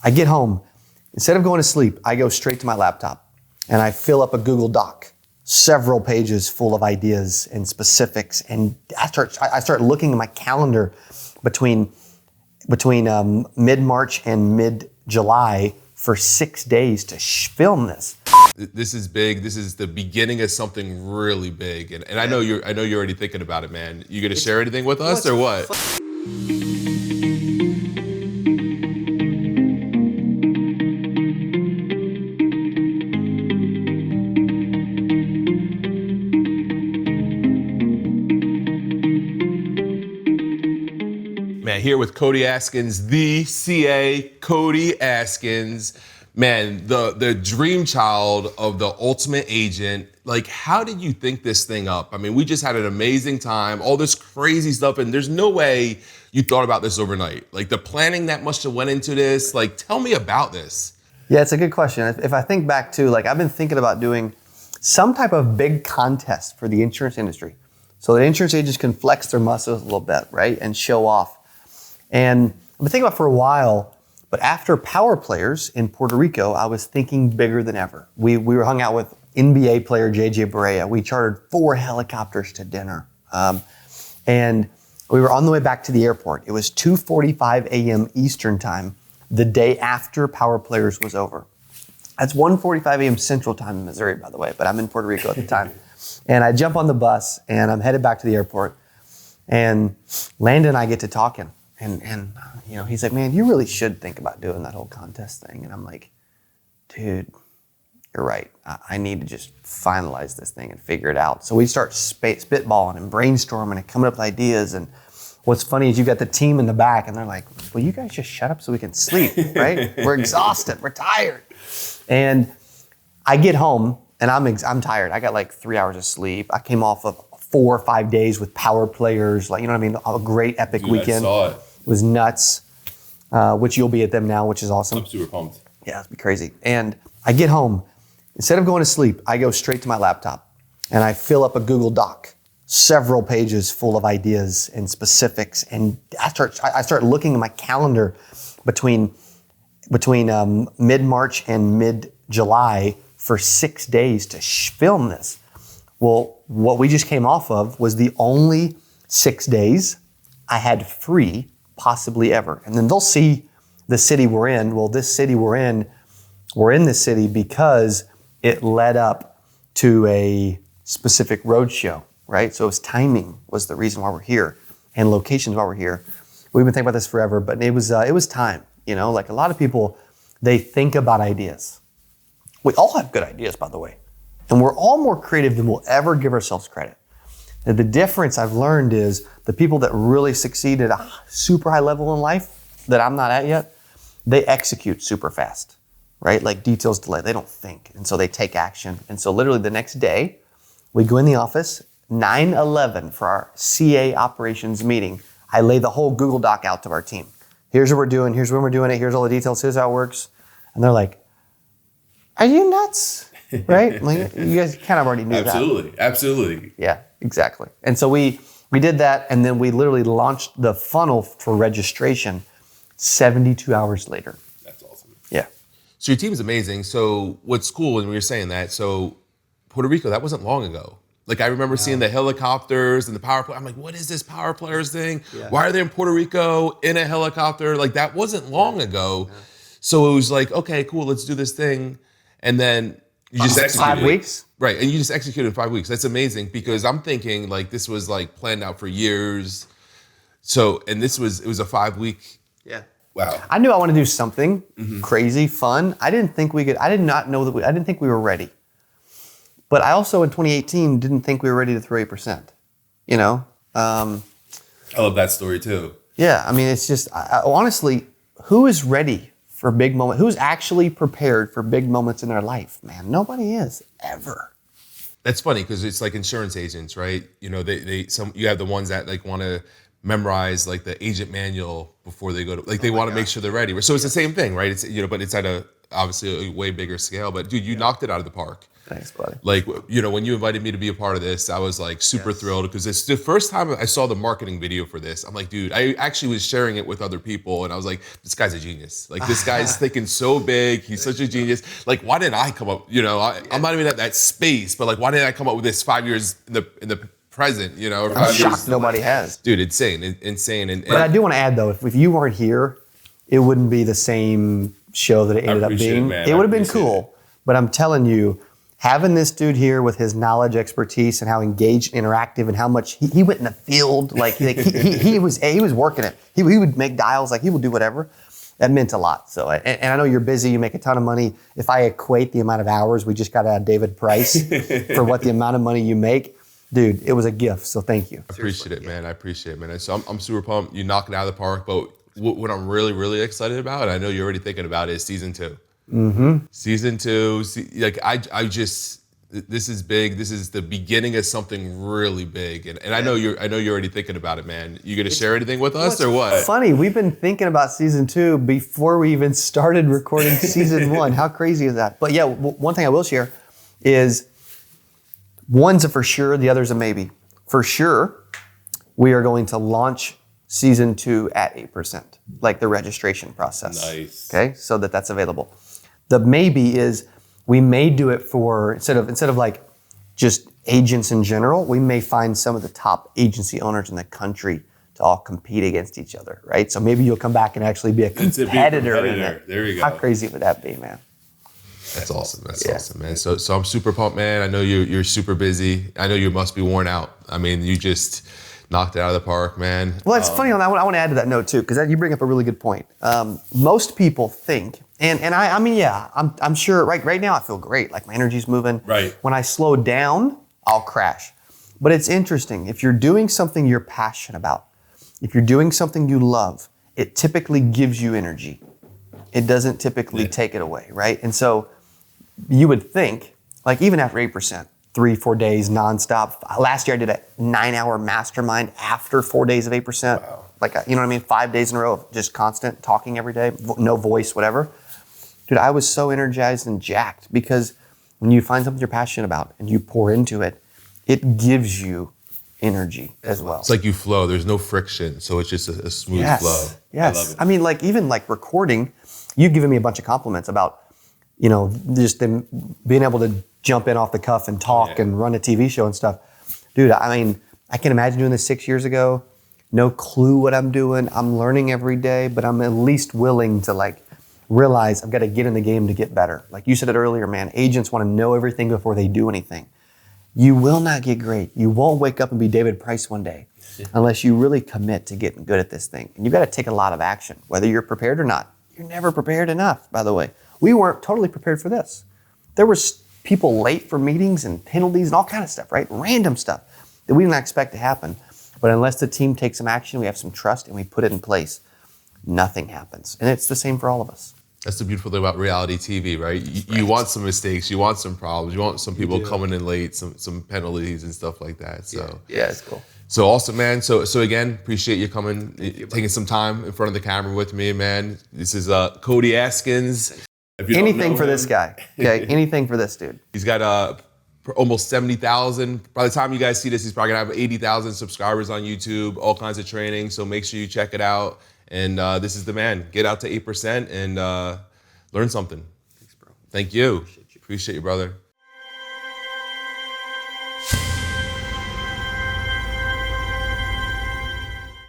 I get home, instead of going to sleep, I go straight to my laptop and I fill up a Google Doc, several pages full of ideas and specifics. And I start looking at my calendar between mid-March and mid-July for 6 days to film this. This is big. This is the beginning of something really big. And I know you're already thinking about it, man. You gonna share anything with us or what? Man, here with Cody Askins, the CA, Cody Askins. Man, the dream child of the ultimate agent. Like, how did you think this thing up? I mean, we just had an amazing time, all this crazy stuff, and there's no way you thought about this overnight. Like, the planning that must have went into this. Like, tell me about this. Yeah, it's a good question. If I think back to, like, I've been thinking about doing some type of big contest for the insurance industry so that insurance agents can flex their muscles a little bit, right, and show off. And I've been thinking about it for a while, but after Power Players in Puerto Rico, I was thinking bigger than ever. We were hung out with NBA player JJ Barea. We chartered 4 helicopters to dinner. And we were on the way back to the airport. It was 2:45 a.m. Eastern time, the day after Power Players was over. That's 1:45 a.m. Central time in Missouri, by the way, but I'm in Puerto Rico at the time. And I jump on the bus and I'm headed back to the airport. And Landon and I get to talking. And you know, he's like, man, you really should think about doing that whole contest thing. And I'm like, dude, you're right. I need to just finalize this thing and figure it out. So we start spitballing and brainstorming and coming up with ideas. And what's funny is you got the team in the back and they're like, well, you guys just shut up so we can sleep, right? We're exhausted, we're tired. And I get home and I'm tired. I got like 3 hours of sleep. I came off of 4 or 5 days with Power Players, like, you know what I mean? A great epic weekend. I saw it. It was nuts, which you'll be at them now, which is awesome. I'm super pumped. Yeah, it'll be crazy. And I get home, instead of going to sleep, I go straight to my laptop and I fill up a Google Doc, several pages full of ideas and specifics. And I start looking at my calendar between mid-March and mid-July for 6 days to film this. Well, what we just came off of was the only 6 days I had free possibly ever. And then they'll see the city we're in. Well, this city we're in this city because it led up to a specific road show, right? So it was timing was the reason why we're here and locations why we're here. We've been thinking about this forever, but it was time, you know, like a lot of people, they think about ideas. We all have good ideas, by the way. And we're all more creative than we'll ever give ourselves credit. And the difference I've learned is the people that really succeed at a super high level in life that I'm not at yet, they execute super fast, right? Like details delay, they don't think. And so they take action. And so literally the next day, we go in the office, 9/11 for our CA operations meeting. I lay the whole Google Doc out to our team. Here's what we're doing, here's when we're doing it, here's all the details, here's how it works. And they're like, are you nuts? Right? Like, you guys kind of already knew that. Absolutely. Yeah, exactly. And so we did that, and then we literally launched the funnel for registration 72 hours later. That's awesome. Yeah. So your team's amazing. So what's cool when we were saying that, so Puerto Rico, that wasn't long ago. Like I remember seeing the helicopters and the power play. I'm like, what is this Power Players thing? Yeah. Why are they in Puerto Rico in a helicopter? Like that wasn't long ago. Yeah. So it was like, okay, cool, let's do this thing. And then you just executed 5 weeks? Right, and you just executed in 5 weeks. That's amazing because I'm thinking like this was like planned out for years. So, and it was a 5 week. Yeah. Wow. I knew I wanted to do something crazy, fun. I didn't think we I didn't think we were ready. But I also in 2018 didn't think we were ready to throw 8%, you know? I love that story too. Yeah, I mean, it's just, honestly, who is ready for big moments? Who's actually prepared for big moments in their life, man? Nobody is, ever. That's funny because it's like insurance agents, right? You know, you have the ones that like want to memorize like the agent manual before they go to, like they want to make sure they're ready. So it's the same thing, right? It's, you know, but it's at a obviously a way bigger scale. But dude, you knocked it out of the park. Thanks, buddy. Like, you know, when you invited me to be a part of this, I was like super thrilled because it's the first time I saw the marketing video for this. I'm like, dude, I actually was sharing it with other people and I was like, this guy's a genius. Like, this guy's thinking so big. He's such a genius. Like, why didn't I come up, you know, I'm not even at that space, but like, why didn't I come up with this 5 years in the present, you know? Or I'm 5 shocked years. nobody has. Dude, insane. But I do want to add though, if you weren't here, it wouldn't be the same show that it ended up being. It would have been cool. But I'm telling you, having this dude here with his knowledge, expertise, and how engaged, interactive, and how much he went in the field, like he was working it. He would make dials, like he would do whatever. That meant a lot. So, and I know you're busy, you make a ton of money. If I equate the amount of hours we just got out of David Price for what the amount of money you make, dude, it was a gift. So thank you. I appreciate it, man. I appreciate it, man. So I'm super pumped. You knocked it out of the park. But what I'm really, really excited about, and I know you're already thinking about it, is season 2. Mm-hmm. Season 2, like I just, this is big. This is the beginning of something really big, and I know you're already thinking about it, man. You gonna share anything with us or what? Funny, we've been thinking about season 2 before we even started recording season 1. How crazy is that? But yeah, one thing I will share is one's a for sure, the other's a maybe. For sure, we are going to launch season 2 at 8%, like the registration process. Nice. Okay, so that's available. The maybe is we may do it for, instead of like just agents in general, we may find some of the top agency owners in the country to all compete against each other, right? So maybe you'll come back and actually be a competitor in it. There you go. How crazy would that be, man? That's awesome. That's awesome, man. So I'm super pumped, man. I know you're super busy. I know you must be worn out. I mean, you just knocked it out of the park, man. Well, it's funny on that one. I want to add to that note too, because you bring up a really good point. Most people think, and I mean, yeah, I'm sure right now I feel great. Like my energy's moving. Right. When I slow down, I'll crash. But it's interesting. If you're doing something you're passionate about, if you're doing something you love, it typically gives you energy. It doesn't typically take it away, right? And so you would think, like even after 8%, 3-4 days nonstop. Last year I did a 9-hour mastermind after 4 days of 8%. Wow. Like, you know what I mean? 5 days in a row of just constant talking every day, no voice, whatever. Dude, I was so energized and jacked because when you find something you're passionate about and you pour into it, it gives you energy as well. It's like you flow. There's no friction, so it's just a smooth flow. Yes. I love it. I mean, like even like recording, you've given me a bunch of compliments about, you know, just them being able to jump in off the cuff and talk and run a TV show and stuff. Dude, I mean, I can imagine doing this 6 years ago. No clue what I'm doing. I'm learning every day, but I'm at least willing to like realize I've got to get in the game to get better. Like you said it earlier, man, agents want to know everything before they do anything. You will not get great. You won't wake up and be David Price one day unless you really commit to getting good at this thing. And you got to take a lot of action, whether you're prepared or not. You're never prepared enough, by the way. We weren't totally prepared for this. There was people late for meetings and penalties and all kind of stuff, right? Random stuff that we didn't expect to happen. But unless the team takes some action, we have some trust and we put it in place, nothing happens. And it's the same for all of us. That's the beautiful thing about reality TV, right? You want some mistakes, you want some problems, you want some people coming in late, some penalties and stuff like that. So Yeah, it's cool. So awesome, man. So again, appreciate you coming, taking some time in front of the camera with me, man. This is Cody Askins. Anything for this guy, okay? Anything for this dude. He's got almost 70,000. By the time you guys see this, he's probably gonna have 80,000 subscribers on YouTube, all kinds of training. So make sure you check it out. And this is the man. Get out to 8% and learn something. Thanks, bro. Thank you. Appreciate you, brother.